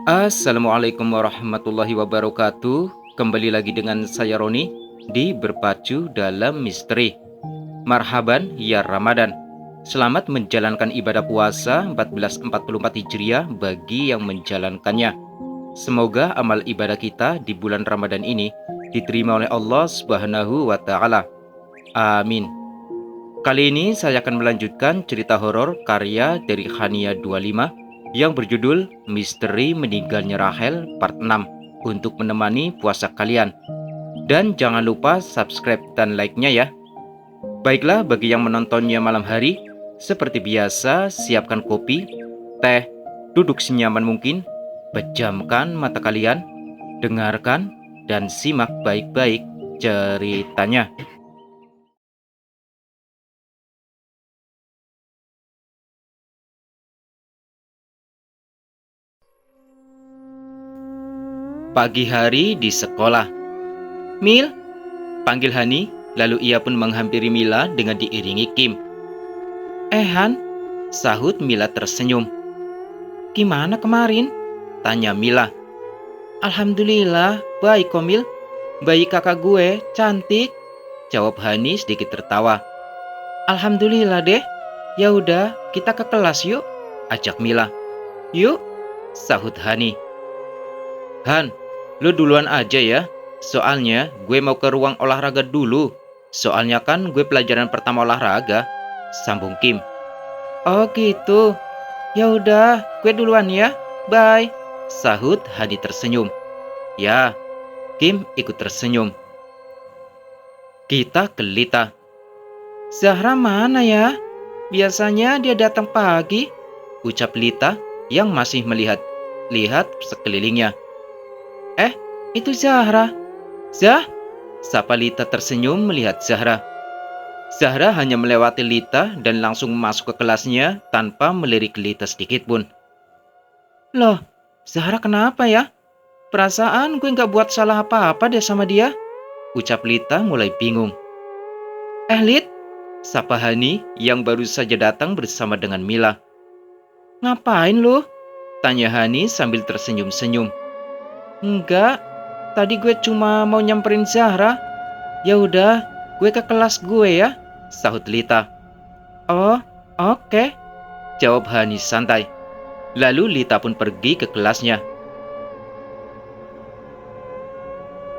Assalamualaikum warahmatullahi wabarakatuh. Kembali lagi dengan saya Roni di Berpacu dalam Misteri. Marhaban ya Ramadan. Selamat menjalankan ibadah puasa 1444 Hijriah bagi yang menjalankannya. Semoga amal ibadah kita di bulan Ramadan ini diterima oleh Allah Subhanahu wa taala. Amin. Kali ini saya akan melanjutkan cerita horor karya dari Khania 25 yang berjudul Misteri Meninggalnya Rahel Part 6 untuk menemani puasa kalian. Dan jangan lupa subscribe dan like-nya ya. Baiklah, bagi yang menontonnya malam hari, seperti biasa siapkan kopi, teh, duduk senyaman mungkin, pejamkan mata kalian, dengarkan dan simak baik-baik ceritanya. Pagi hari di sekolah. Mil, panggil Hani, lalu ia pun menghampiri Mila dengan diiringi Kim. Han, sahut Mila tersenyum. Gimana kemarin? Tanya Mila. Alhamdulillah, baik kok Mil. Bayi kakak gue, cantik. Jawab Hani sedikit tertawa. Alhamdulillah deh. Ya udah, kita ke kelas yuk, ajak Mila. Yuk, sahut Hani. Han, lu duluan aja ya. Soalnya gue mau ke ruang olahraga dulu. Soalnya kan gue pelajaran pertama olahraga, sambung Kim. Oh gitu. Ya udah, gue duluan ya. Bye. Sahut Hani tersenyum. Ya, Kim ikut tersenyum. Kita ke Lita. Zahra mana ya? Biasanya dia datang pagi, ucap Lita yang masih melihat sekelilingnya. Itu Zahra. Zah? Sapa Lita tersenyum melihat Zahra. Zahra hanya melewati Lita dan langsung masuk ke kelasnya tanpa melirik Lita sedikit pun. Loh, Zahra kenapa ya? Perasaan gue gak buat salah apa-apa deh sama dia, ucap Lita mulai bingung. Lit, sapa Hani yang baru saja datang bersama dengan Mila. Ngapain lu? Tanya Hani sambil tersenyum-senyum. Enggak, tadi gue cuma mau nyamperin Zahra. Ya udah, gue ke kelas gue ya, sahut Lita. Oh, oke, jawab Hani santai. Lalu Lita pun pergi ke kelasnya.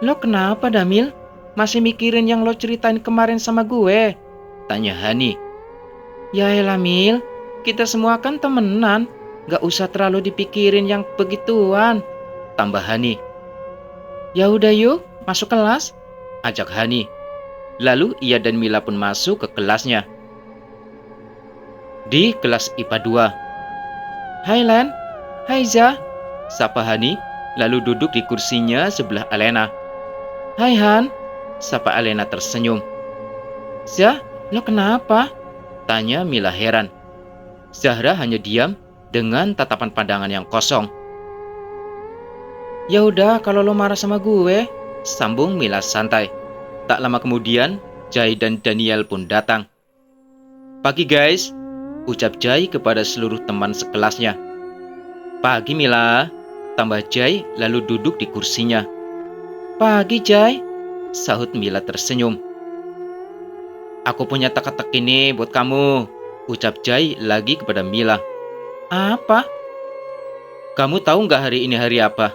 Lo kenapa Damil? Masih mikirin yang lo ceritain kemarin sama gue? Tanya Hani. Ya elah Mil, kita semua kan temenan. Gak usah terlalu dipikirin yang begituan, tambah Hani. Ya udah yuk, masuk kelas, ajak Hani. Lalu ia dan Mila pun masuk ke kelasnya. Di kelas IPA 2. Hai Len, hai Zah, sapa Hani, lalu duduk di kursinya sebelah Alena. Hai Han, sapa Alena tersenyum. Zah, lo kenapa? Tanya Mila heran. Zahra hanya diam dengan tatapan pandangan yang kosong. Ya udah kalau lo marah sama gue, sambung Mila santai. Tak lama kemudian, Jai dan Daniel pun datang. Pagi guys, ucap Jai kepada seluruh teman sekelasnya. Pagi Mila, tambah Jai lalu duduk di kursinya. Pagi Jai, sahut Mila tersenyum. Aku punya teka-teki ini buat kamu, ucap Jai lagi kepada Mila. Apa? Kamu tahu nggak hari ini hari apa?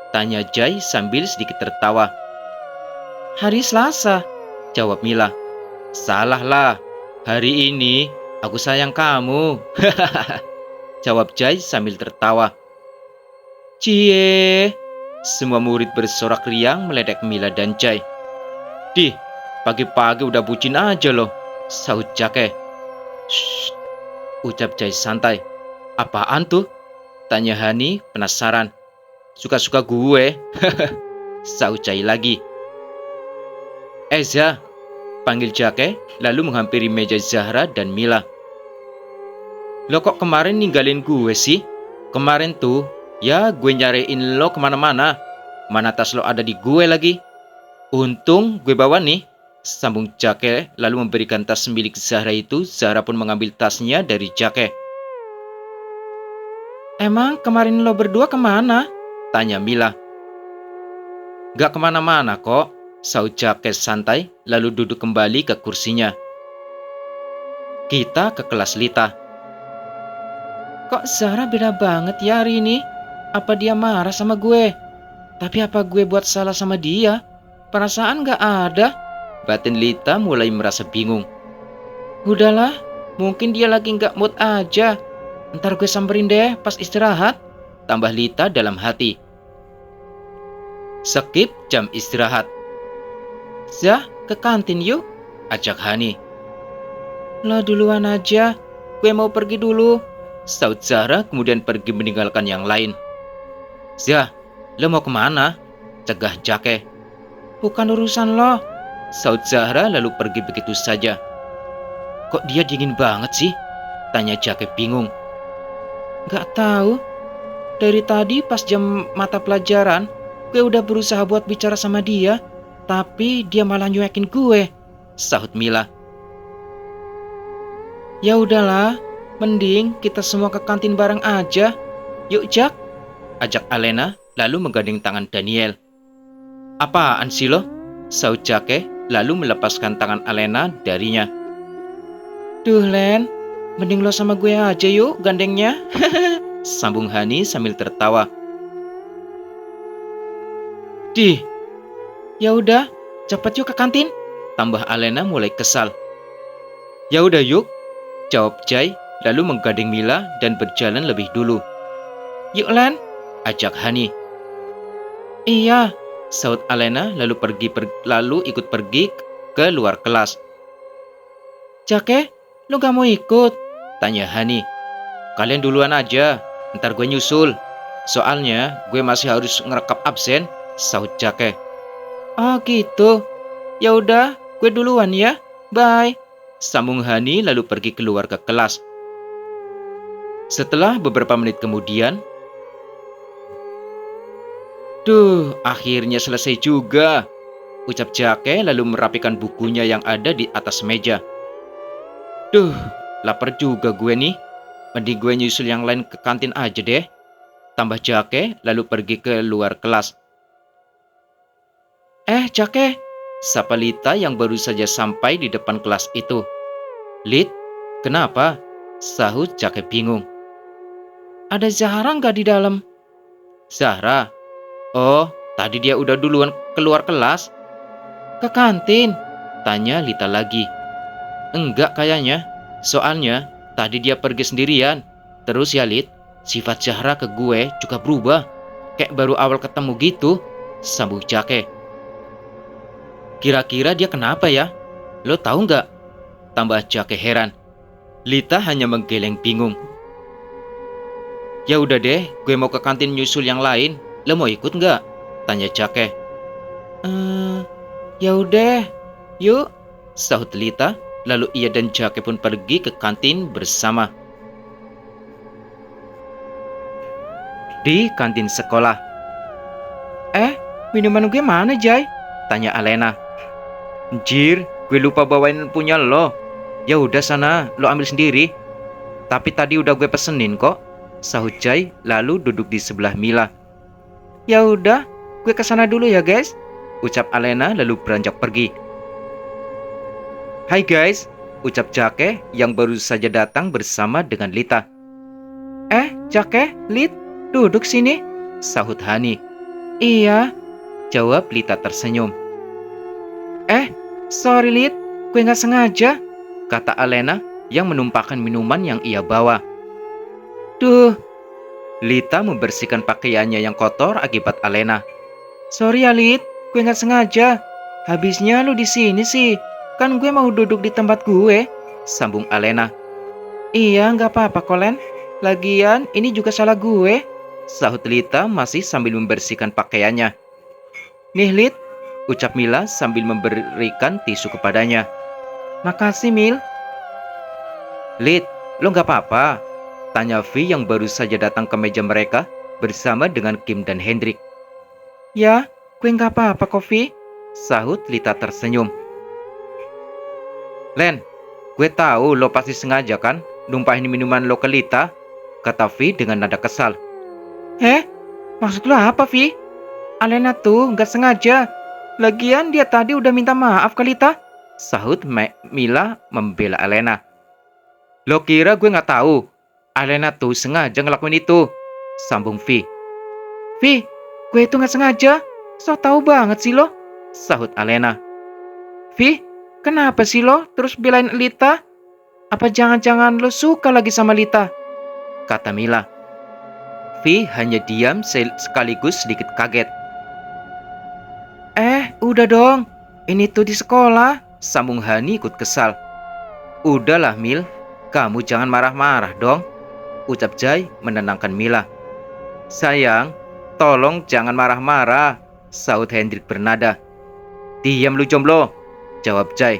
Tanya Jai sambil sedikit tertawa. Hari Selasa, jawab Mila. Salah lah, hari ini aku sayang kamu. Jawab Jai sambil tertawa. Cie, semua murid bersorak riang meledek Mila dan Jai. Dih, pagi-pagi udah bucin aja loh, sahut Jake. Shh, ucap Jai santai. Apaan tuh? Tanya Hani penasaran. Suka-suka gue, sahut Jai lagi. Zah, panggil Jake lalu menghampiri meja Zahra dan Mila. Lo kok kemarin ninggalin gue sih? Kemarin tuh, ya gue nyariin lo kemana-mana. Mana tas lo ada di gue lagi? Untung gue bawa nih, sambung Jake lalu memberikan tas milik Zahra itu. Zahra pun mengambil tasnya dari Jake. Emang kemarin lo berdua kemana? Tanya Mila. Gak kemana-mana kok, sahut Jake santai lalu duduk kembali ke kursinya. Kita ke kelas Lita. Kok Zahra beda banget ya hari ini? Apa dia marah sama gue? Tapi apa gue buat salah sama dia? Perasaan gak ada. Batin Lita mulai merasa bingung. Udahlah, mungkin dia lagi gak mood aja. Ntar gue samperin deh pas istirahat. Tambah Lita dalam hati. Skip jam istirahat. Zah, ke kantin yuk, ajak Hani. Lo duluan aja, gue mau pergi dulu, saut Zahra kemudian pergi meninggalkan yang lain. Zah, lo mau kemana? Cegah Jake. Bukan urusan lo, saut Zahra lalu pergi begitu saja. Kok dia dingin banget sih? Tanya Jake bingung. Gak tahu. Dari tadi pas jam mata pelajaran, gue udah berusaha buat bicara sama dia, tapi dia malah nyuekin gue, sahut Mila. Ya udahlah, mending kita semua ke kantin bareng aja. Yuk Jak, ajak Alena lalu menggandeng tangan Daniel. Apaan sih lo? Sahut Jake lalu melepaskan tangan Alena darinya. Duh Len, mending lo sama gue aja yuk gandengnya. Sambung Hani sambil tertawa. Dih, ya udah, cepet yuk ke kantin. Tambah Alena mulai kesal. Ya udah yuk, jawab Jai lalu menggandeng Mila dan berjalan lebih dulu. Yuk Len, ajak Hani. Iya, sahut Alena lalu ikut pergi ke luar kelas. Jake, lu gak mau ikut? Tanya Hani. Kalian duluan aja, ntar gue nyusul. Soalnya gue masih harus ngerekap absen, sahut Jake. Oh gitu, ya udah, gue duluan ya, bye. Sambung Hani lalu pergi keluar ke kelas. Setelah beberapa menit kemudian, duh, akhirnya selesai juga, ucap Jake lalu merapikan bukunya yang ada di atas meja. Duh, lapar juga gue nih. Mending gue nyusul yang lain ke kantin aja deh. Tambah Jake lalu pergi ke luar kelas. Jake, sapa Lita yang baru saja sampai di depan kelas itu. Lit, kenapa? Sahut Jake bingung. Ada Zahra nggak di dalam? Zahra? Oh, tadi dia udah duluan keluar kelas. Ke kantin? Tanya Lita lagi. Enggak kayaknya, soalnya tadi dia pergi sendirian. Terus ya Lit, sifat Zahra ke gue juga berubah. Kayak baru awal ketemu gitu, sambung Jake. Kira-kira dia kenapa ya? Lo tahu nggak? Tambah Jake heran. Lita hanya menggeleng bingung. Ya udah deh, gue mau ke kantin nyusul yang lain. Lo mau ikut nggak? Tanya Jake. Ya udah, yuk, sahut Lita. Lalu ia dan Jake pun pergi ke kantin bersama. Di kantin sekolah. Minuman gue mana Jai? Tanya Alena. Anjir, gue lupa bawain punya lo. Ya udah sana, lo ambil sendiri. Tapi tadi udah gue pesenin kok, sahut Jai lalu duduk di sebelah Mila. Ya udah, gue kesana dulu ya guys, ucap Alena lalu beranjak pergi. Hai guys, ucap Jake yang baru saja datang bersama dengan Lita. Jake, Lit, duduk sini, sahut Hani. Iya, jawab Lita tersenyum. Sorry Lit, gue gak sengaja, kata Alena yang menumpahkan minuman yang ia bawa. Duh, Lita membersihkan pakaiannya yang kotor akibat Alena. Sorry ya Lit, gue gak sengaja. Habisnya lu di sini sih. Kan gue mau duduk di tempat gue, sambung Alena. Iya, gak apa-apa Kolen. Lagian ini juga salah gue, sahut Lita masih sambil membersihkan pakaiannya. Nih Lit, ucap Mila sambil memberikan tisu kepadanya. Makasih Mil. Lit, lo gak apa-apa? Tanya Vi yang baru saja datang ke meja mereka bersama dengan Kim dan Hendrik. Ya, gue gak apa-apa kok Vi, sahut Lita tersenyum. Len, gue tahu lo pasti sengaja kan numpahin minuman lo ke Lita. kata Vi dengan nada kesal. Maksud lo apa, Vi? Alena tuh nggak sengaja. Lagian dia tadi udah minta maaf ke Lita, sahut Mila membela Alena. Lo kira gue nggak tahu? Alena tuh sengaja ngelakuin itu, sambung Vi. Vi, gue itu nggak sengaja. So tahu banget sih lo, sahut Alena. Vi, kenapa sih lo terus belain Lita? Apa jangan-jangan lo suka lagi sama Lita? Kata Mila. Vi hanya diam sekaligus sedikit kaget. Udah dong. Ini tuh di sekolah, sambung Hani ikut kesal. Udahlah Mil, kamu jangan marah-marah dong, ucap Jai menenangkan Mila. Sayang, tolong jangan marah-marah, sahut Hendrik bernada. Diam lu jomblo, jawab Jai.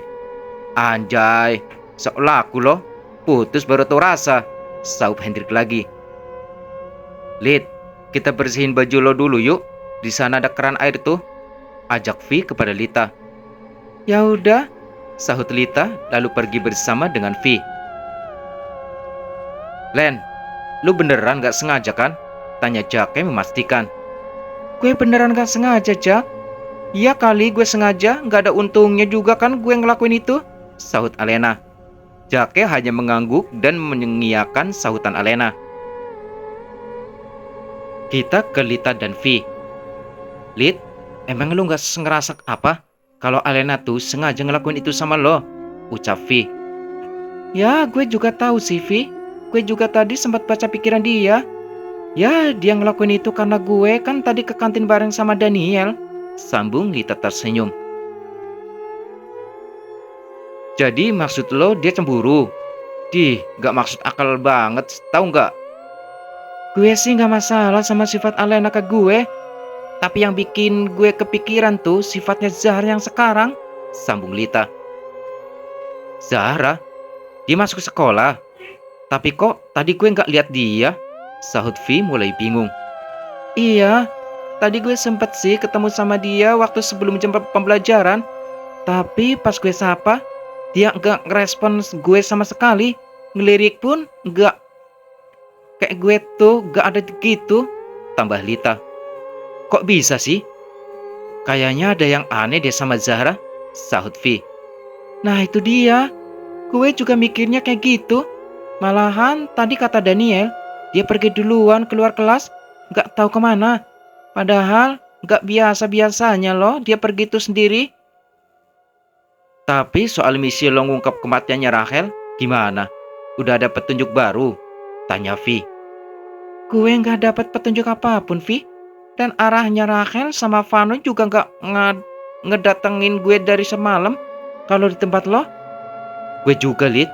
Anjay, sok laku lo, putus baru tau rasa, sahut Hendrik lagi. Lid, kita bersihin baju lo dulu yuk, di sana ada keran air tuh, ajak Vi kepada Lita. Ya udah, sahut Lita lalu pergi bersama dengan Vi. Len, lu beneran gak sengaja kan? Tanya Jake memastikan. Gue beneran gak sengaja, Jak. Iya kali gue sengaja, gak ada untungnya juga kan gue ngelakuin itu, sahut Alena. Jake hanya mengangguk dan mengiyakan sahutan Alena. Kita ke Lita dan Vi. Lid, emang lu gak ngerasa apa kalau Alena tuh sengaja ngelakuin itu sama lo, ucap Vi. Ya, gue juga tahu sih, Vi. Gue juga tadi sempat baca pikiran dia. Ya, dia ngelakuin itu karena gue kan tadi ke kantin bareng sama Daniel, sambung Lita tersenyum. Jadi maksud lo dia cemburu? Gak maksud akal banget, tahu gak? Gue sih gak masalah sama sifat Alena ke gue. Tapi yang bikin gue kepikiran tuh sifatnya Zahra yang sekarang, sambung Lita. Zahra? Dia masuk ke sekolah? Tapi kok tadi gue gak lihat dia, sahut Vi mulai bingung. Iya, tadi gue sempet sih ketemu sama dia waktu sebelum jam pembelajaran. Tapi pas gue sapa, dia gak ngerespon gue sama sekali. Ngelirik pun gak. Kayak gue tuh gak ada gitu, tambah Lita. Kok bisa sih? Kayaknya ada yang aneh deh sama Zahra, sahut Vi. Nah itu dia, gue juga mikirnya kayak gitu. Malahan tadi kata Daniel, dia pergi duluan keluar kelas, gak tahu kemana. Padahal gak biasa-biasanya loh dia pergi itu sendiri. Tapi soal misi lo ngungkap kematiannya Rachel, gimana? Udah ada petunjuk baru? Tanya Vi. Gue gak dapat petunjuk apapun, Vi. Dan arahnya Rachel sama Vano juga gak ngedatengin gue dari semalam. Kalau di tempat lo? Gue juga, Lid.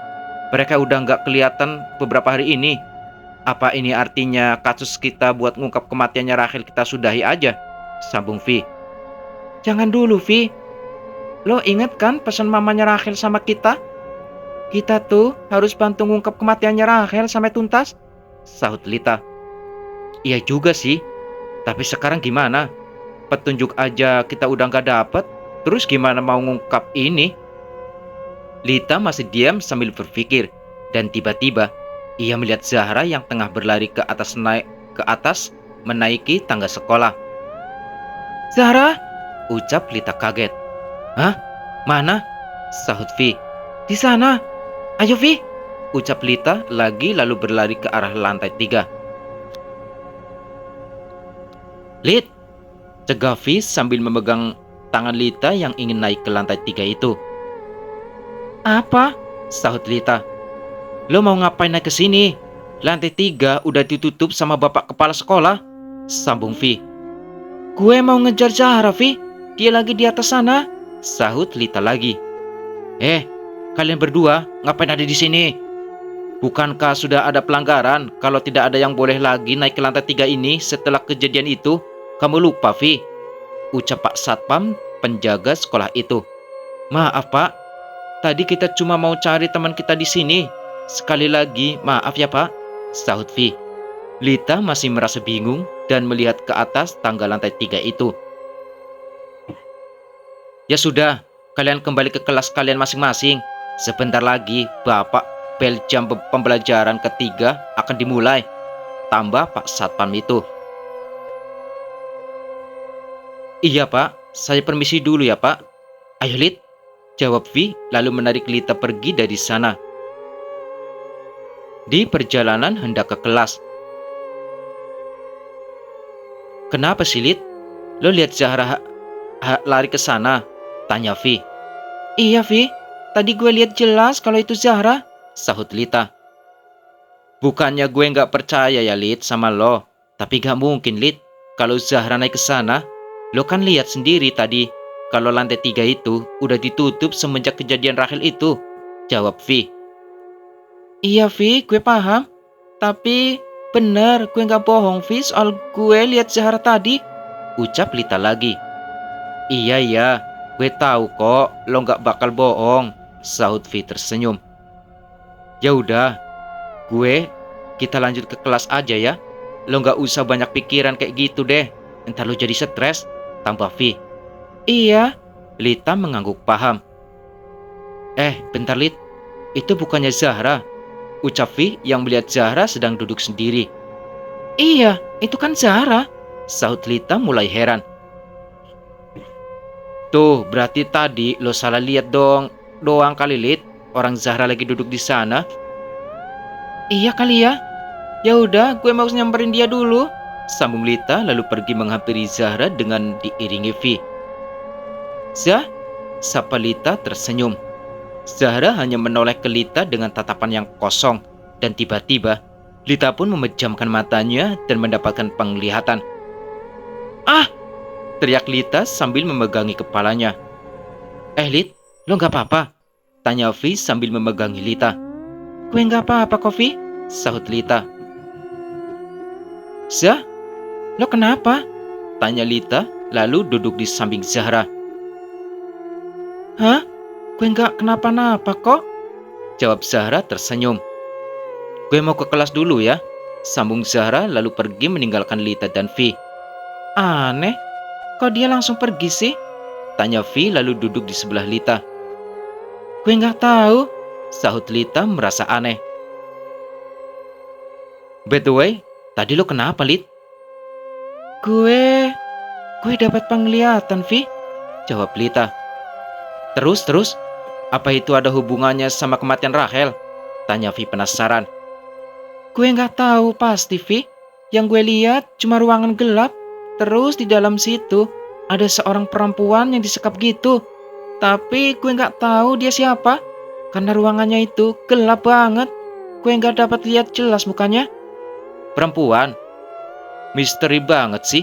Mereka udah gak kelihatan beberapa hari ini. Apa ini artinya kasus kita buat ngungkap kematiannya Rachel kita sudahi aja? Sambung Vi. Jangan dulu, Vi. Lo inget kan pesan mamanya Rachel sama kita? Kita tuh harus bantu ngungkap kematiannya Rachel sampai tuntas, sahut Lita. Iya juga sih. Tapi sekarang gimana? Petunjuk aja kita udah gak dapet. Terus gimana mau ngungkap ini? Lita masih diam sambil berpikir. Dan tiba-tiba ia melihat Zahra yang tengah berlari ke atas menaiki tangga sekolah. Zahra? Ucap Lita kaget. Hah? Mana? Sahut Vi. Di sana. Ayo Vi. Ucap Lita lagi lalu berlari ke arah lantai 3. Lid, cegah Vi sambil memegang tangan Lita yang ingin naik ke lantai 3 itu. Apa? Sahut Lita. Lo mau ngapain naik ke sini? Lantai 3 udah ditutup sama bapak kepala sekolah, sambung Vi. Gue mau ngejar Zahra, Vi. Dia lagi di atas sana, sahut Lita lagi. Kalian berdua ngapain ada di sini? Bukankah sudah ada pelanggaran kalau tidak ada yang boleh lagi naik ke lantai 3 ini setelah kejadian itu? Kamu lupa, Vi? Ucap Pak Satpam penjaga sekolah itu. Maaf, Pak. Tadi kita cuma mau cari teman kita di sini. Sekali lagi, maaf ya, Pak, sahut Vi. Lita masih merasa bingung dan melihat ke atas tangga lantai 3 itu. Ya sudah, kalian kembali ke kelas kalian masing-masing. Sebentar lagi, Bapak, bel jam pembelajaran ketiga akan dimulai. tambah Pak Satpam itu. Iya Pak, saya permisi dulu ya Pak. Ayo Lid, jawab Vi lalu menarik Lita pergi dari sana. Di perjalanan hendak ke kelas. Kenapa sih Lid? Lo lihat Zahra lari ke sana? Tanya Vi. Iya Vi, tadi gue lihat jelas kalau itu Zahra, sahut Lita. Bukannya gue nggak percaya ya Lid sama lo, tapi gak mungkin Lid. Kalau Zahra naik ke sana, lo kan lihat sendiri tadi kalau lantai 3 itu udah ditutup semenjak kejadian Rahel itu, jawab Vi. Iya Vi, gue paham. Tapi bener, gue nggak bohong Vi soal gue lihat Zahra tadi, ucap Lita lagi. Iya, gue tahu kok lo nggak bakal bohong, sahut Vi tersenyum. Ya udah, kita lanjut ke kelas aja ya. Lo nggak usah banyak pikiran kayak gitu deh. Entar lo jadi stres, tambah Vi. Iya, Lita mengangguk paham. Bentar Lit, itu bukannya Zahra, ucap Vi yang melihat Zahra sedang duduk sendiri. Iya, itu kan Zahra, sahut Lita mulai heran. Tuh, berarti tadi lo salah lihat doang kali Lit. Orang Zahra lagi duduk di sana. Iya kali ya. Ya udah, gue mau nyamperin dia dulu, sambung Lita lalu pergi menghampiri Zahra dengan diiringi Vi. Zah, sapa Lita tersenyum. Zahra hanya menoleh ke Lita dengan tatapan yang kosong, dan tiba-tiba Lita pun memejamkan matanya dan mendapatkan penglihatan. Ah! Teriak Lita sambil memegangi kepalanya. Lit, lo gak apa-apa? Tanya Vi sambil memegangi Lita. Gue gak apa-apa kok Vi, sahut Lita. Zah, lo kenapa? Tanya Lita lalu duduk di samping Zahra. Hah? Gue gak kenapa-napa kok, jawab Zahra tersenyum. Gue mau ke kelas dulu ya, sambung Zahra lalu pergi meninggalkan Lita dan Vi. Aneh, kok dia langsung pergi sih? Tanya Vi lalu duduk di sebelah Lita. Gue gak tahu, sahut Lita merasa aneh. By the way, tadi lo kenapa Lit? Gue dapat penglihatan Vi, jawab Lita. Terus, apa itu ada hubungannya sama kematian Rahel? Tanya Vi penasaran. Gue gak tahu pasti Vi, yang gue lihat cuma ruangan gelap. Terus di dalam situ ada seorang perempuan yang disekap gitu. Tapi gue gak tahu dia siapa, karena ruangannya itu gelap banget. Gue gak dapat lihat jelas mukanya. Perempuan? Misteri banget sih.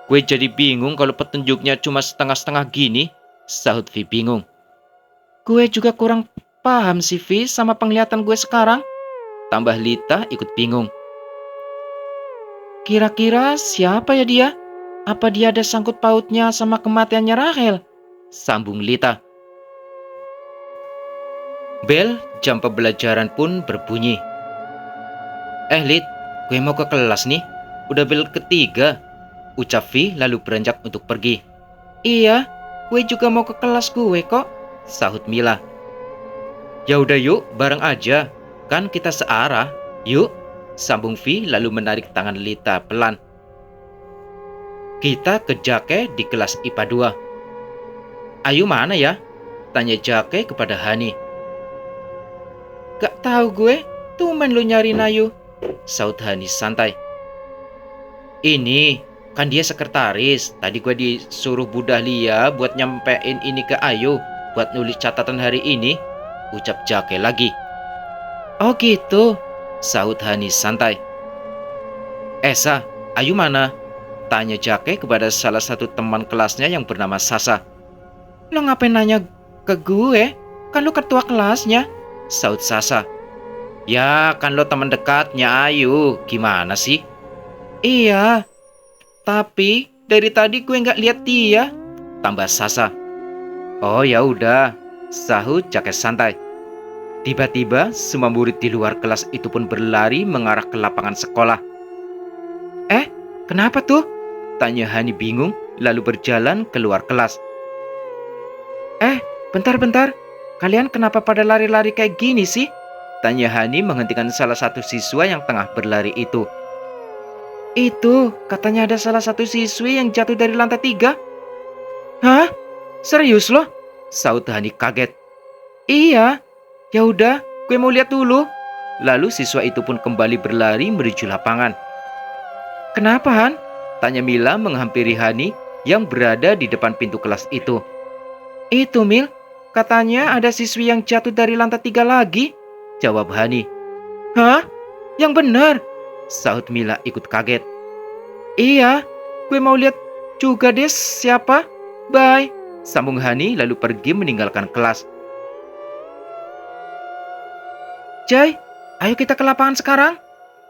Gue jadi bingung kalau petunjuknya cuma setengah-setengah gini, sahut Vi bingung. Gue juga kurang paham sih Vi sama penglihatan gue sekarang, tambah Lita ikut bingung. Kira-kira siapa ya dia? Apa dia ada sangkut pautnya sama kematiannya Rahel? Sambung Lita. Bel jam pembelajaran pun berbunyi. Lit, gue mau ke kelas nih. Udah bel ketiga, ucap Vi lalu beranjak untuk pergi. Iya, gue juga mau ke kelas gue kok, sahut Mila. Ya udah yuk, bareng aja. Kan kita searah. Yuk, sambung Vi lalu menarik tangan Lita pelan. Kita ke Jake di kelas IPA 2. Ayu mana ya? Tanya Jake kepada Hani. Gak tahu gue, tumben lu nyariin Ayu, sahut Hani santai. Ini, kan dia sekretaris. Tadi gue disuruh Bu Dahlia buat nyampein ini ke Ayu, buat nulis catatan hari ini, ucap Jake lagi. Oh gitu, sahut Hani santai. Sa, Ayu mana? Tanya Jake kepada salah satu teman kelasnya yang bernama Sasa. Lo ngapain nanya ke gue? Kan lo ketua kelasnya, sahut Sasa. Ya kan lo teman dekatnya Ayu, gimana sih? Iya, tapi dari tadi gue nggak lihat dia, tambah Sasa. Oh ya udah, sahut Jake santai. Tiba-tiba semua murid di luar kelas itu pun berlari mengarah ke lapangan sekolah. Kenapa tuh? Tanya Hani bingung lalu berjalan keluar kelas. Bentar. Kalian kenapa pada lari-lari kayak gini sih? Tanya Hani menghentikan salah satu siswa yang tengah berlari itu. Itu, katanya ada salah satu siswi yang jatuh dari lantai 3. Hah? Serius loh? Saut Hani kaget. Iya, ya udah, gue mau lihat dulu. Lalu siswa itu pun kembali berlari menuju lapangan. Kenapa, Han? Tanya Mila menghampiri Hani yang berada di depan pintu kelas itu. Itu, Mil, katanya ada siswi yang jatuh dari lantai 3 lagi, jawab Hani. Hah? Yang benar? Sahut Mila ikut kaget. Iya, gue mau lihat juga deh siapa. Bye, sambung Hani lalu pergi meninggalkan kelas. Jai, ayo kita ke lapangan sekarang,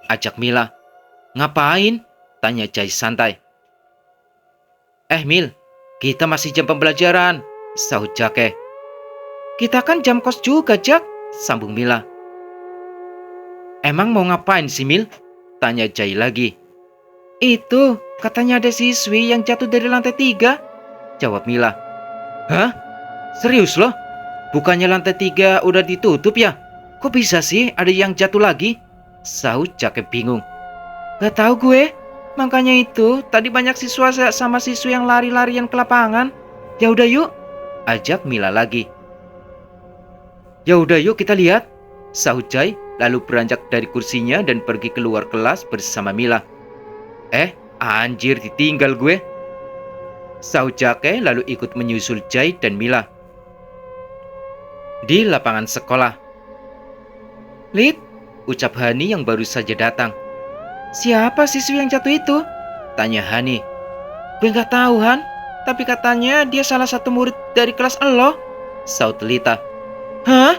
ajak Mila. Ngapain? Tanya Jai santai. Mil, kita masih jam pembelajaran, sahut Jake. Kita kan jam kos juga, Jak, sambung Mila. Emang mau ngapain sih, Mil? Tanya Jai lagi. Itu, katanya ada siswi yang jatuh dari lantai 3, jawab Mila. Hah? Serius loh? Bukannya lantai 3 udah ditutup ya? Kok bisa sih ada yang jatuh lagi? Sahut Jake bingung. Gak tahu gue, makanya itu tadi banyak siswa sama siswi yang lari-larian ke lapangan. Ya udah yuk, ajak Mila lagi. Ya udah yuk kita lihat, sahut Jai lalu beranjak dari kursinya dan pergi keluar kelas bersama Mila. Anjir ditinggal gue, sahut Jake lalu ikut menyusul Jai dan Mila. Di lapangan sekolah. Lid, ucap Hani yang baru saja datang. Siapa siswi yang jatuh itu? Tanya Hani. Gue gak tahu, Han, tapi katanya dia salah satu murid dari kelas elo, sahut Lita. Hah?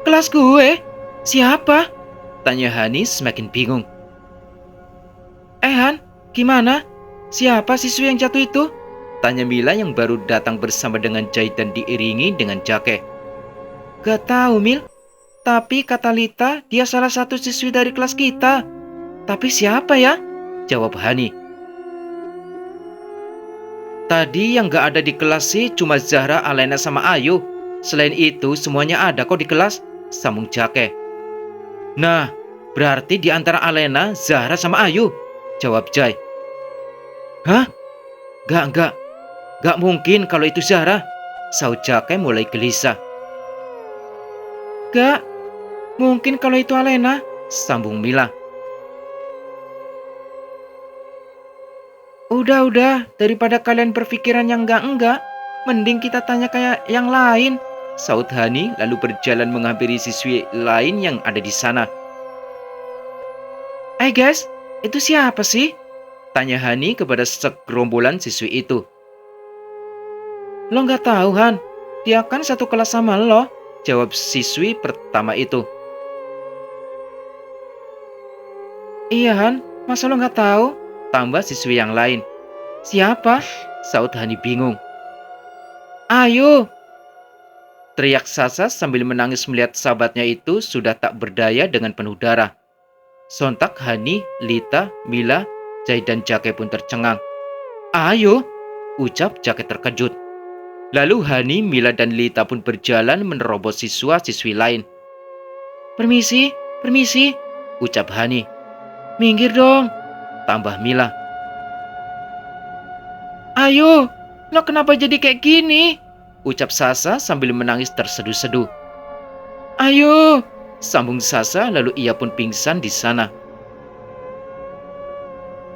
Kelas gue? Siapa? Tanya Hani semakin bingung. Han, gimana? Siapa siswi yang jatuh itu? Tanya Mila yang baru datang bersama dengan Jai dan diiringi dengan Jake. Gak tahu, Mil. Tapi kata Lita, dia salah satu siswi dari kelas kita. Tapi siapa ya? Jawab Hani. Tadi yang gak ada di kelas sih cuma Zahra, Alena sama Ayu. Selain itu semuanya ada kok di kelas, sambung Jake. Nah, berarti di antara Alena, Zahra sama Ayu, jawab Jai. Hah? Gak mungkin kalau itu Zahra, sahut Jake mulai gelisah. Gak mungkin kalau itu Alena, sambung Mila. Udah, daripada kalian berpikiran yang enggak, mending kita tanya kayak yang lain, sahut Hani lalu berjalan menghampiri siswi lain yang ada di sana. Guys, itu siapa sih? Tanya Hani kepada segerombolan siswi itu. Lo nggak tahu, Han? Dia kan satu kelas sama lo, jawab siswi pertama itu. Iya, Han, masa lo nggak tahu? Tambah siswi yang lain. Siapa? Sahut Hani bingung. Ayo! Teriak Sasa sambil menangis melihat sahabatnya itu sudah tak berdaya dengan penuh darah. Sontak Hani, Lita, Mila, Jai dan Jake pun tercengang. Ayo! Ucap Jake terkejut. Lalu Hani, Mila dan Lita pun berjalan menerobos siswa-siswi lain. Permisi, ucap Hani. Minggir dong, tambah Mila. Ayo, lo kenapa jadi kayak gini? Ucap Sasa sambil menangis terseduh-seduh. Ayo, sambung Sasa lalu ia pun pingsan di sana.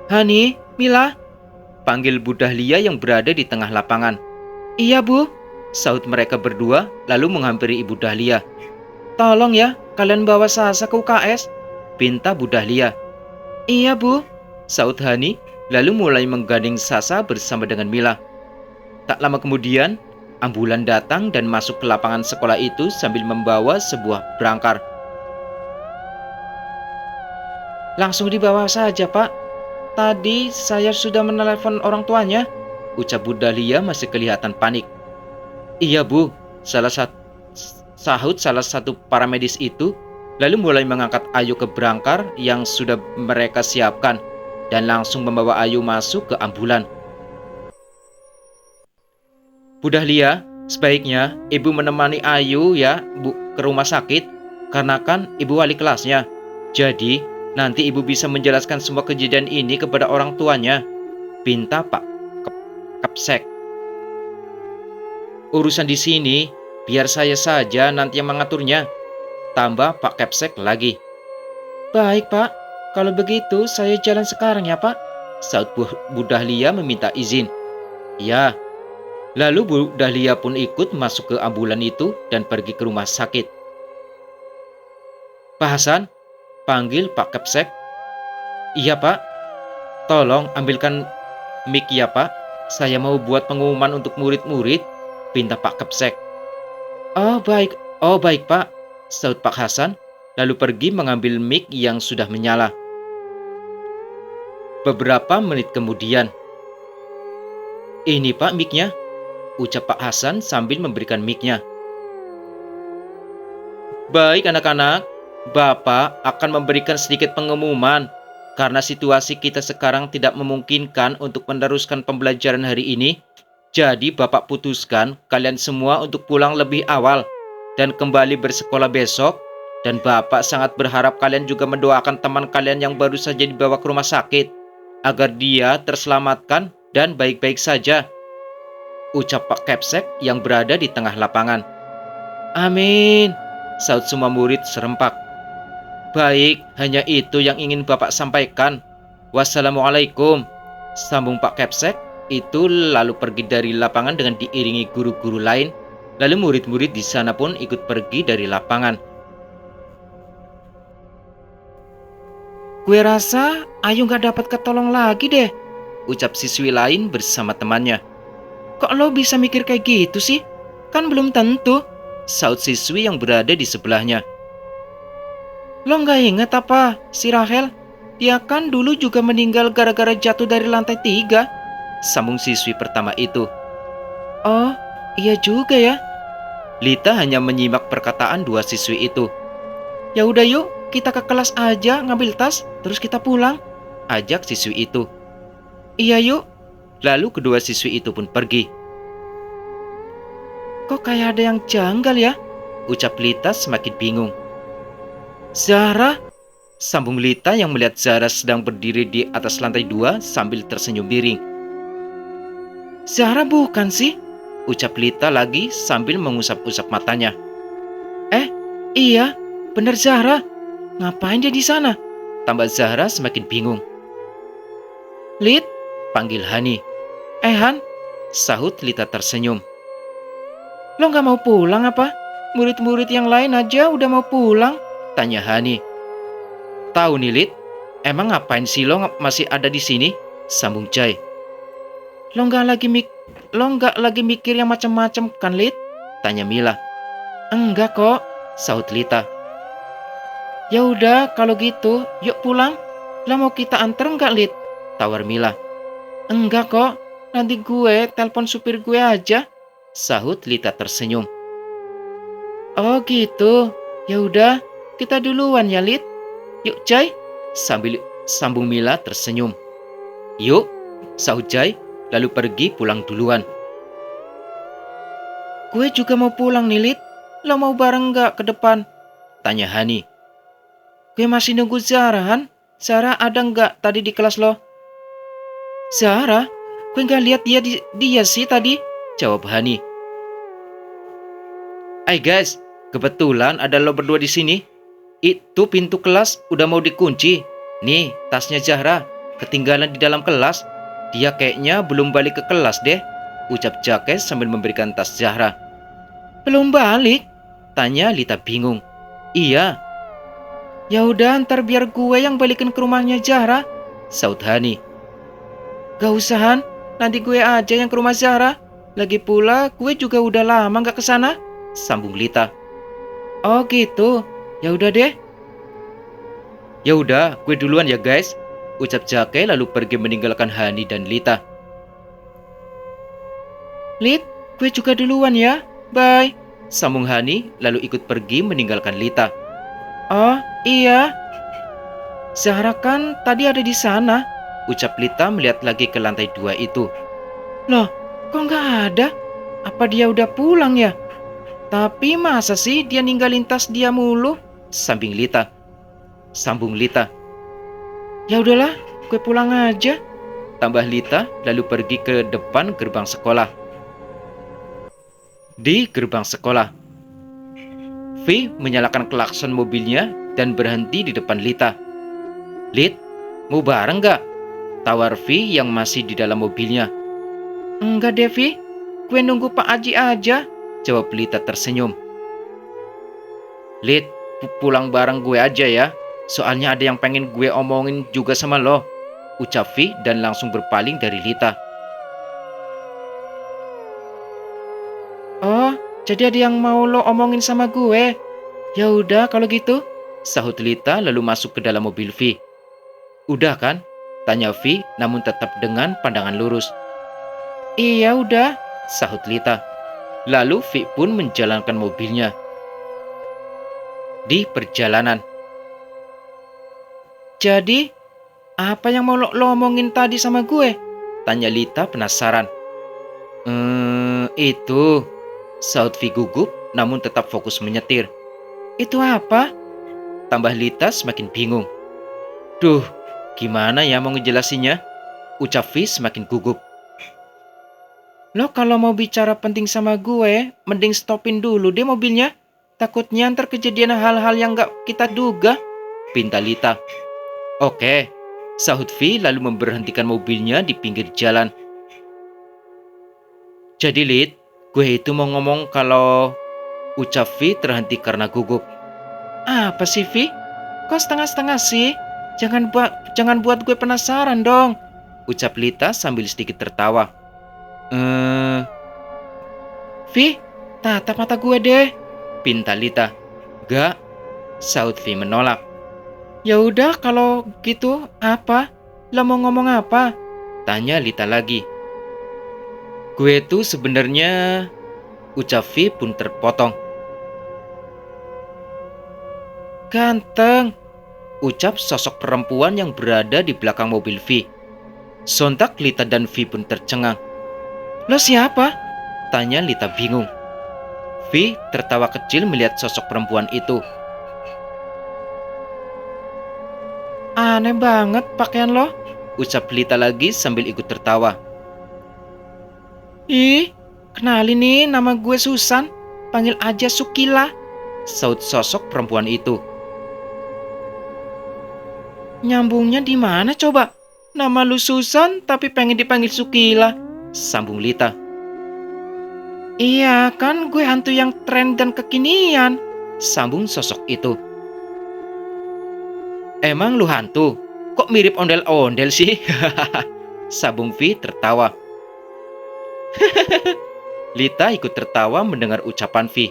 Hani, Mila, panggil Bu Dahlia yang berada di tengah lapangan. Iya, Bu, sahut mereka berdua lalu menghampiri Ibu Dahlia. Tolong ya, kalian bawa Sasa ke UKS, pinta Bu Dahlia. Iya, Bu, sahut Hani lalu mulai menggandeng Sasa bersama dengan Mila. Tak lama kemudian, ambulan datang dan masuk ke lapangan sekolah itu sambil membawa sebuah brangkar. Langsung dibawa saja, Pak. Tadi saya sudah menelepon orang tuanya, ucap Bu Dahlia masih kelihatan panik. Iya, Bu, sahut salah satu paramedis itu, lalu mulai mengangkat Ayu ke brangkar yang sudah mereka siapkan dan langsung membawa Ayu masuk ke ambulan. Bu Dahlia, sebaiknya Ibu menemani Ayu ya, Bu, ke rumah sakit, karena kan Ibu wali kelasnya. Jadi, Nanti ibu bisa menjelaskan semua kejadian ini kepada orang tuanya, pinta Pak Kapsek. Urusan di sini, biar saya saja nanti yang mengaturnya, tambah Pak Kapsek lagi. Baik Pak, kalau begitu saya jalan sekarang ya Pak, saut Bu Dahlia meminta izin. Ya, lalu Bu Dahlia pun ikut masuk ke ambulan itu dan pergi ke rumah sakit. Pak Hasan, panggil Pak Kapsek. Iya Pak, tolong ambilkan mic ya Pak, saya mau buat pengumuman untuk murid-murid, pinta Pak Kapsek. Oh baik Pak, saut Pak Hasan, lalu pergi mengambil mic yang sudah menyala. Beberapa menit kemudian, ini Pak mic-nya, ucap Pak Hasan sambil memberikan mic-nya. Baik anak-anak, Bapak akan memberikan sedikit pengumuman. Karena situasi kita sekarang tidak memungkinkan untuk meneruskan pembelajaran hari ini, jadi Bapak putuskan kalian semua untuk pulang lebih awal dan kembali bersekolah besok. Dan Bapak sangat berharap kalian juga mendoakan teman kalian yang baru saja dibawa ke rumah sakit, agar dia terselamatkan dan baik-baik saja, ucap Pak Kapsek yang berada di tengah lapangan. Amin, saut semua murid serempak. Baik, hanya itu yang ingin Bapak sampaikan. Wassalamualaikum, sambung Pak Kapsek itu lalu pergi dari lapangan dengan diiringi guru-guru lain. Lalu murid-murid di sana pun ikut pergi dari lapangan. Gue rasa Ayu gak dapat ketolong lagi deh, ucap siswi lain bersama temannya. Kok lo bisa mikir kayak gitu sih? Kan belum tentu, saut siswi yang berada di sebelahnya. Lo nggak inget apa si Rahel? Dia kan dulu juga meninggal gara-gara jatuh dari lantai 3, sambung siswi pertama itu. Oh, iya juga ya. Lita hanya menyimak perkataan dua siswi itu. Ya udah yuk, kita ke kelas aja ngambil tas, terus kita pulang, ajak siswi itu. Iya yuk. Lalu kedua siswi itu pun pergi. Kok kayak ada yang janggal ya? Ucap Lita semakin bingung. Zahra, sambung Lita yang melihat Zahra sedang berdiri di atas lantai 2 sambil tersenyum miring. Zahra bukan sih? Ucap Lita lagi sambil mengusap-usap matanya. Iya, benar Zahra. Ngapain dia di sana? Tambah Zahra semakin bingung. Lit, panggil Hani. Han, sahut Lita tersenyum. Lo gak mau pulang apa? Murid-murid yang lain aja udah mau pulang, tanya Hani. Tahu nih Lit, emang ngapain sih lo masih ada di sini? Sambung Jai. Lo nggak lagi mikir yang macam-macam kan Lit? Tanya Mila. Enggak kok, sahut Lita. Ya udah kalau gitu, yuk pulang. Lah mau kita anter nggak Lit? Tawar Mila. Enggak kok, nanti gue telepon supir gue aja, sahut Lita tersenyum. Oh gitu, ya udah. Kita duluan ya, Lit. Yuk, Jai. Sambil sambung Mila tersenyum. Yuk, sahut Jai, lalu pergi pulang duluan. Gue juga mau pulang nih, Lit. Lo mau bareng gak ke depan? Tanya Hani. Gue masih nunggu Zahra, Han. Zahra ada gak tadi di kelas lo? Zahra? Gue gak lihat dia sih tadi, jawab Hani. Hai guys, kebetulan ada lo berdua di sini. Itu pintu kelas udah mau dikunci. Nih, tasnya Zahra ketinggalan di dalam kelas. Dia kayaknya belum balik ke kelas deh, ucap Jakes sambil memberikan tas Zahra. Belum balik? Tanya Lita bingung. Iya. Ya udah, ntar biar gue yang balikin ke rumahnya Zahra, saut Hani. Gak usah Han, nanti gue aja yang ke rumah Zahra. Lagi pula gue juga udah lama gak kesana, sambung Lita. Oh gitu. Ya udah deh. Ya udah, gue duluan ya guys, ucap Jake lalu pergi meninggalkan Hani dan Lita. Lit, gue juga duluan ya. Bye, sambung Hani lalu ikut pergi meninggalkan Lita. Oh iya, Zahra kan tadi ada di sana, ucap Lita melihat lagi ke lantai 2 itu. Loh, kok nggak ada? Apa dia udah pulang ya? Tapi masa sih dia ninggalin tas dia mulu? Sambung Lita. Ya udahlah, gue pulang aja, tambah Lita lalu pergi ke depan gerbang sekolah. Di gerbang sekolah, V menyalakan klakson mobilnya dan berhenti di depan Lita. Lit, mau bareng gak? Tawar V yang masih di dalam mobilnya. Enggak, Devi. Gue nunggu Pak Aji aja, jawab Lita tersenyum. Lit, pulang bareng gue aja ya. Soalnya ada yang pengen gue omongin juga sama lo, ucap V dan langsung berpaling dari Lita. Oh, jadi ada yang mau lo omongin sama gue? Ya udah kalau gitu, sahut Lita lalu masuk ke dalam mobil V. Udah kan? Tanya V namun tetap dengan pandangan lurus. Iya udah, sahut Lita. Lalu V pun menjalankan mobilnya. Di perjalanan. Jadi, apa yang mau lo omongin tadi sama gue? Tanya Lita penasaran. Itu, sahut V gugup namun tetap fokus menyetir. Itu apa? Tambah Lita semakin bingung. Duh, gimana ya mau ngejelasinnya? Ucap V semakin gugup. Lo kalau mau bicara penting sama gue, mending stopin dulu deh mobilnya. Takutnya ntar kejadian hal-hal yang gak kita duga, pinta Lita. Oke, sahut V lalu memberhentikan mobilnya di pinggir jalan. Jadi Lit, gue itu mau ngomong kalau... Ucap V terhenti karena gugup. Apa sih V? Kok setengah-setengah sih? Jangan buat gue penasaran dong, ucap Lita sambil sedikit tertawa. V, tatap mata gue deh, pinta Lita. Gak, sahut V menolak. Ya udah kalau gitu apa? Lo mau ngomong apa? Tanya Lita lagi. Gue tuh sebenarnya... Ucap V pun terpotong. Ganteng, ucap sosok perempuan yang berada di belakang mobil V. Sontak Lita dan V pun tercengang. Lo siapa? Tanya Lita bingung. V tertawa kecil melihat sosok perempuan itu. Aneh banget pakaian lo, ucap Lita lagi sambil ikut tertawa. Ih, kenalin nih, nama gue Susan, panggil aja Sukila, saut sosok perempuan itu. Nyambungnya di mana coba? Nama lu Susan tapi pengen dipanggil Sukila, sambung Lita. Iya kan, gue hantu yang tren dan kekinian, sambung sosok itu. Emang lu hantu? Kok mirip ondel-ondel sih? Sambung V tertawa. Lita ikut tertawa mendengar ucapan V.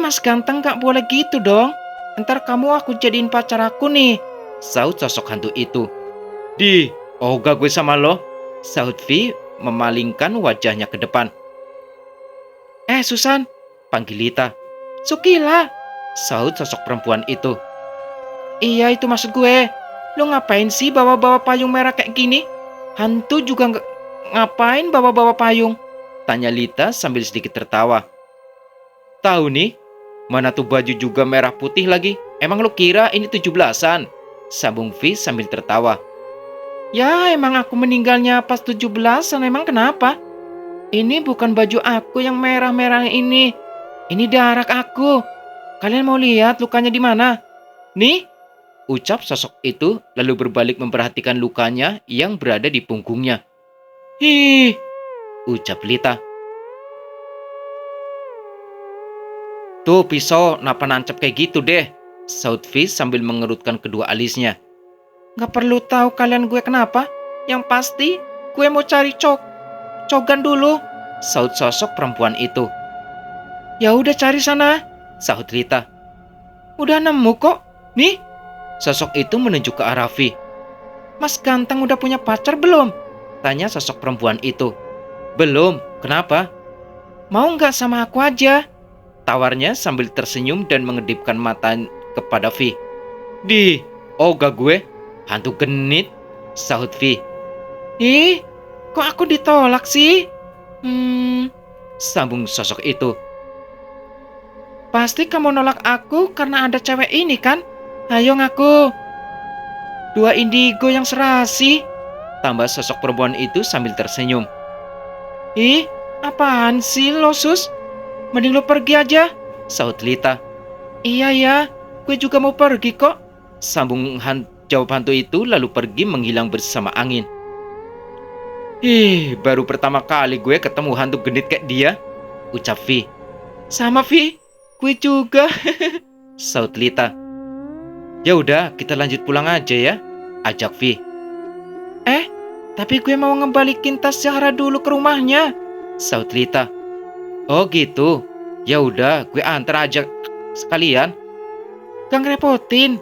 Mas ganteng gak boleh gitu dong. Ntar kamu aku jadiin pacar aku nih, saut sosok hantu itu. Di, ogah gue sama lo, saut V memalingkan wajahnya ke depan. Susan, panggil Lita. Sukila, saut sosok perempuan itu. Iya itu maksud gue. Lo ngapain sih bawa-bawa payung merah kayak gini? Hantu juga ngapain bawa-bawa payung? Tanya Lita sambil sedikit tertawa. Tahu nih, mana tuh baju juga merah putih lagi. Emang lo kira ini 17-an? Sambung V sambil tertawa. Ya emang aku meninggalnya pas 17-an, emang kenapa? Ini bukan baju aku yang merah-merah ini. Ini darah aku. Kalian mau lihat lukanya di mana? Nih, ucap sosok itu lalu berbalik memperhatikan lukanya yang berada di punggungnya. Hih, ucap Lita. Tuh pisau, napa nancap kayak gitu deh, saut V sambil mengerutkan kedua alisnya. Gak perlu tahu kalian gue kenapa. Yang pasti gue mau cari cogan dulu, saut sosok perempuan itu. Ya udah cari sana, sahut Lita. Udah nemu kok, nih. Sosok itu menunjuk ke arah V. Mas ganteng udah punya pacar belum? Tanya sosok perempuan itu. Belum, kenapa? Mau gak sama aku aja? Tawarnya sambil tersenyum dan mengedipkan mata kepada V. Di, ogah gue, hantu genit, sahut V. Ih, kok aku ditolak sih? Sambung sosok itu. Pasti kamu nolak aku karena ada cewek ini kan? Ayo ngaku. 2 indigo yang serasi, tambah sosok perempuan itu sambil tersenyum. Ih, apaan sih lo, Sus? Mending lo pergi aja, sahut Lita. Iya ya, gue juga mau pergi kok, sambung jawab hantu itu lalu pergi menghilang bersama angin. Baru pertama kali gue ketemu hantu gendit kayak dia, ucap Vi. Sama Vi, gue juga, saut Lita. Ya udah, kita lanjut pulang aja ya, ajak Vi. Tapi gue mau ngembalikin tas Zahra dulu ke rumahnya, saut Lita. Oh gitu, ya udah, gue antar aja sekalian. Gak ngerepotin.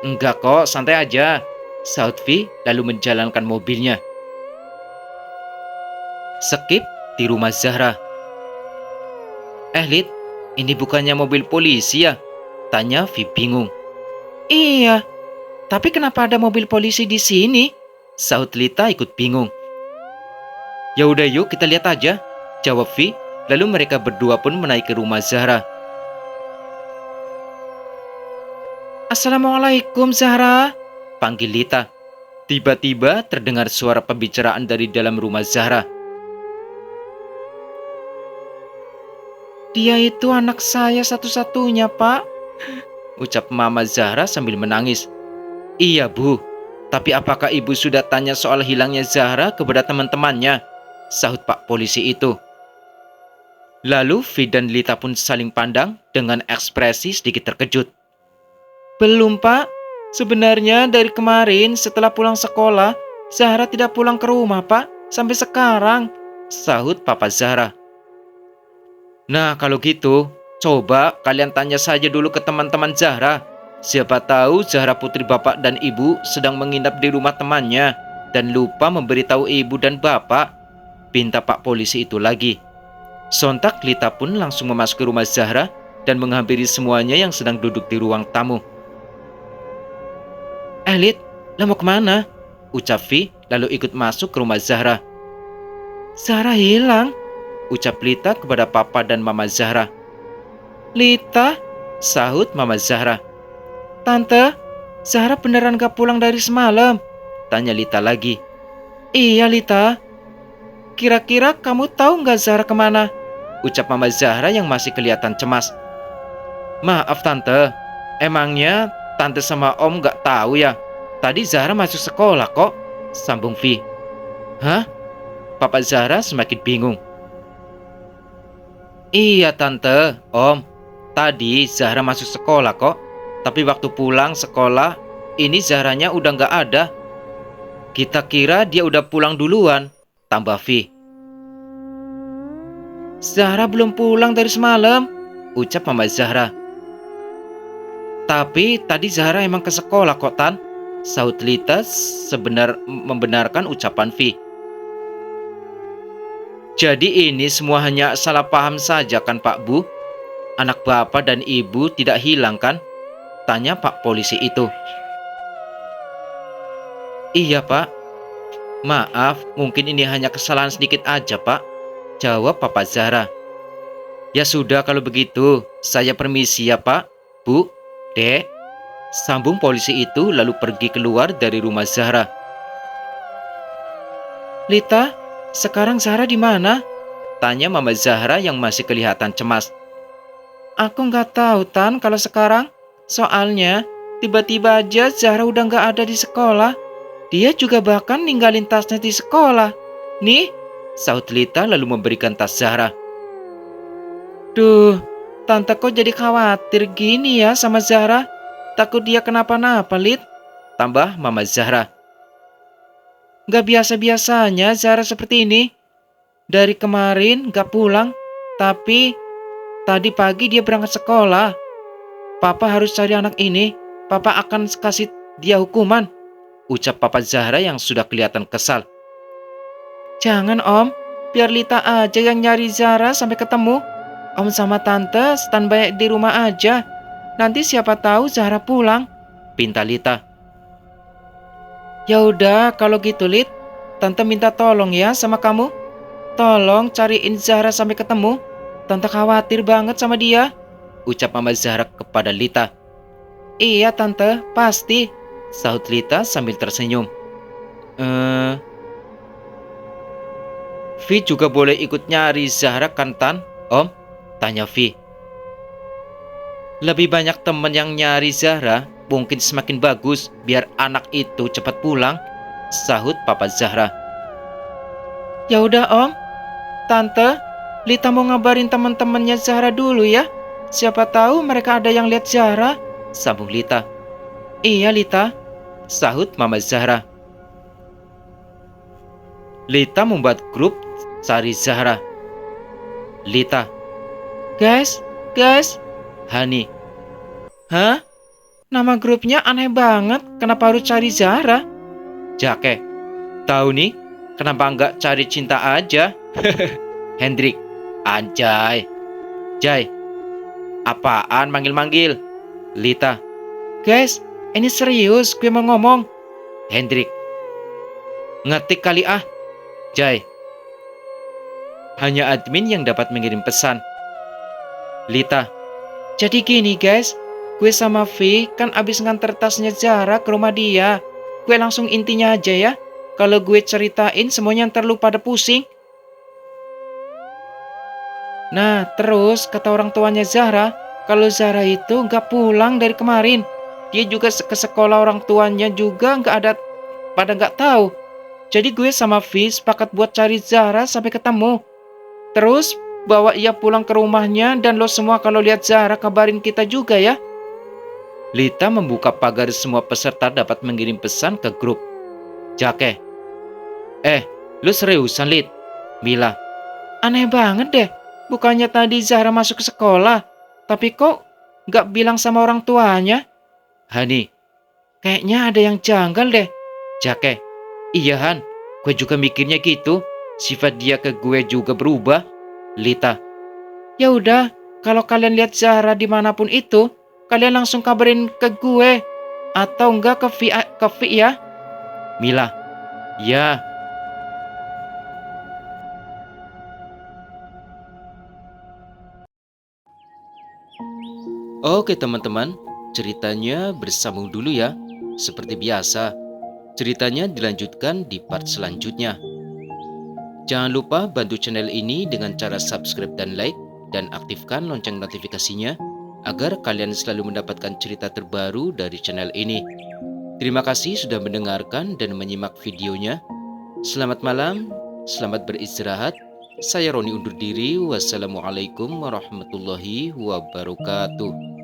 Enggak kok, santai aja, saut Vi lalu menjalankan mobilnya. Skip di rumah Zahra. Lid, ini bukannya mobil polisi ya? Tanya Vi bingung. Iya, tapi kenapa ada mobil polisi di sini? Sahut Lita ikut bingung. Ya udah yuk kita lihat aja, jawab Vi. Lalu mereka berdua pun menaiki rumah Zahra. Assalamualaikum Zahra, panggil Lita. Tiba-tiba terdengar suara pembicaraan dari dalam rumah Zahra. Dia itu anak saya satu-satunya, Pak, ucap Mama Zahra sambil menangis. Iya, Bu. Tapi apakah Ibu sudah tanya soal hilangnya Zahra kepada teman-temannya? Sahut Pak polisi itu. Lalu Vi dan Lita pun saling pandang dengan ekspresi sedikit terkejut. Belum, Pak. Sebenarnya dari kemarin setelah pulang sekolah, Zahra tidak pulang ke rumah, Pak. Sampai sekarang, sahut Papa Zahra. Nah, kalau gitu, coba kalian tanya saja dulu ke teman-teman Zahra. Siapa tahu Zahra putri bapak dan ibu sedang menginap di rumah temannya dan lupa memberitahu ibu dan bapak, pinta Pak polisi itu lagi. Sontak Lita pun langsung memasuki rumah Zahra dan menghampiri semuanya yang sedang duduk di ruang tamu. Lid, lo mau kemana? Ucap Vi lalu ikut masuk ke rumah Zahra. Zahra hilang, ucap Lita kepada Papa dan Mama Zahra. Lita, sahut Mama Zahra. Tante, Zahra beneran gak pulang dari semalam? Tanya Lita lagi. Iya Lita. Kira-kira kamu tahu gak Zahra kemana? Ucap Mama Zahra yang masih kelihatan cemas. Maaf Tante, emangnya Tante sama Om gak tahu ya? Tadi Zahra masuk sekolah kok, sambung Vi. Hah? Papa Zahra semakin bingung. Iya Tante, Om. Tadi Zahra masuk sekolah kok. Tapi waktu pulang sekolah, ini Zahranya udah gak ada. Kita kira dia udah pulang duluan, tambah Vi. Zahra belum pulang dari semalam, ucap Mama Zahra. Tapi tadi Zahra emang ke sekolah kok Tan, sahut Lita membenarkan ucapan Vi. Jadi ini semua hanya salah paham saja kan Pak Bu? Anak bapak dan ibu tidak hilang kan? Tanya Pak polisi itu. Iya Pak. Maaf, mungkin ini hanya kesalahan sedikit aja Pak, jawab Papa Zahra. Ya sudah kalau begitu, saya permisi ya Pak, Bu, Dek, sambung polisi itu lalu pergi keluar dari rumah Zahra. Lita, sekarang Zahra di mana? Tanya Mama Zahra yang masih kelihatan cemas. Aku nggak tahu Tan kalau sekarang. Soalnya tiba-tiba aja Zahra udah nggak ada di sekolah. Dia juga bahkan ninggalin tasnya di sekolah. Nih, sahut Lita lalu memberikan tas Zahra. Duh, Tante kok jadi khawatir gini ya sama Zahra? Takut dia kenapa-napa, Lit? Tambah Mama Zahra. Gak biasa-biasanya Zahra seperti ini. Dari kemarin gak pulang, tapi tadi pagi dia berangkat sekolah. Papa harus cari anak ini. Papa akan kasih dia hukuman, ucap Papa Zahra yang sudah kelihatan kesal. Jangan Om, biar Lita aja yang nyari Zahra sampai ketemu. Om sama Tante standby di rumah aja. Nanti siapa tahu Zahra pulang, pinta Lita. Ya udah kalau gitu Lit, Tante minta tolong ya sama kamu. Tolong cariin Zahra sampai ketemu. Tante khawatir banget sama dia, ucap Mama Zahra kepada Lita. Iya Tante, pasti, Sahut Lita sambil tersenyum. Eh, Vi juga boleh ikut nyari Zahra kan Tan, Om? Tanya Vi. Lebih banyak temen yang nyari Zahra, mungkin semakin bagus biar anak itu cepat pulang, sahut Papa Zahra. Ya udah Om, Tante, Lita mau ngabarin teman-temannya Zahra dulu ya. Siapa tahu mereka ada yang lihat Zahra, sambung Lita. Iya Lita, sahut Mama Zahra. Lita membuat grup cari Zahra. Lita, guys, Hani. Hah? Nama grupnya aneh banget, kenapa harus cari Zahra? Jake, tahu nih, kenapa nggak cari cinta aja? Hendrik, anjay. Jai, apaan manggil-manggil? Lita, guys, ini serius, gue mau ngomong. Hendrik, ngetik kali ah. Jai, hanya admin yang dapat mengirim pesan. Lita, jadi gini guys, gue sama V kan abis nganter tasnya Zahra ke rumah dia. Gue langsung intinya aja ya. Kalau gue ceritain semuanya ntar lu pada pusing. Nah terus kata orang tuanya Zahra, kalau Zahra itu gak pulang dari kemarin. Dia juga ke sekolah orang tuanya juga pada gak tahu. Jadi gue sama V sepakat buat cari Zahra sampai ketemu. Terus bawa ia pulang ke rumahnya dan lo semua kalau lihat Zahra kabarin kita juga ya. Lita membuka pagar semua peserta dapat mengirim pesan ke grup. Jake, lu seriusan Lit? Mila, aneh banget deh. Bukannya tadi Zahra masuk ke sekolah, tapi kok gak bilang sama orang tuanya? Hani, kayaknya ada yang janggal deh. Jake, iya Han, gue juga mikirnya gitu. Sifat dia ke gue juga berubah. Lita, ya udah, kalau kalian lihat Zahra dimanapun itu, kalian langsung kabarin ke gue atau enggak ke Vi ya. Mila, ya. Oke teman-teman, ceritanya bersambung dulu ya. Seperti biasa, ceritanya dilanjutkan di part selanjutnya. Jangan lupa bantu channel ini dengan cara subscribe dan like, dan aktifkan lonceng notifikasinya agar kalian selalu mendapatkan cerita terbaru dari channel ini. Terima kasih sudah mendengarkan dan menyimak videonya. Selamat malam, selamat beristirahat. Saya Roni undur diri. Wassalamualaikum warahmatullahi wabarakatuh.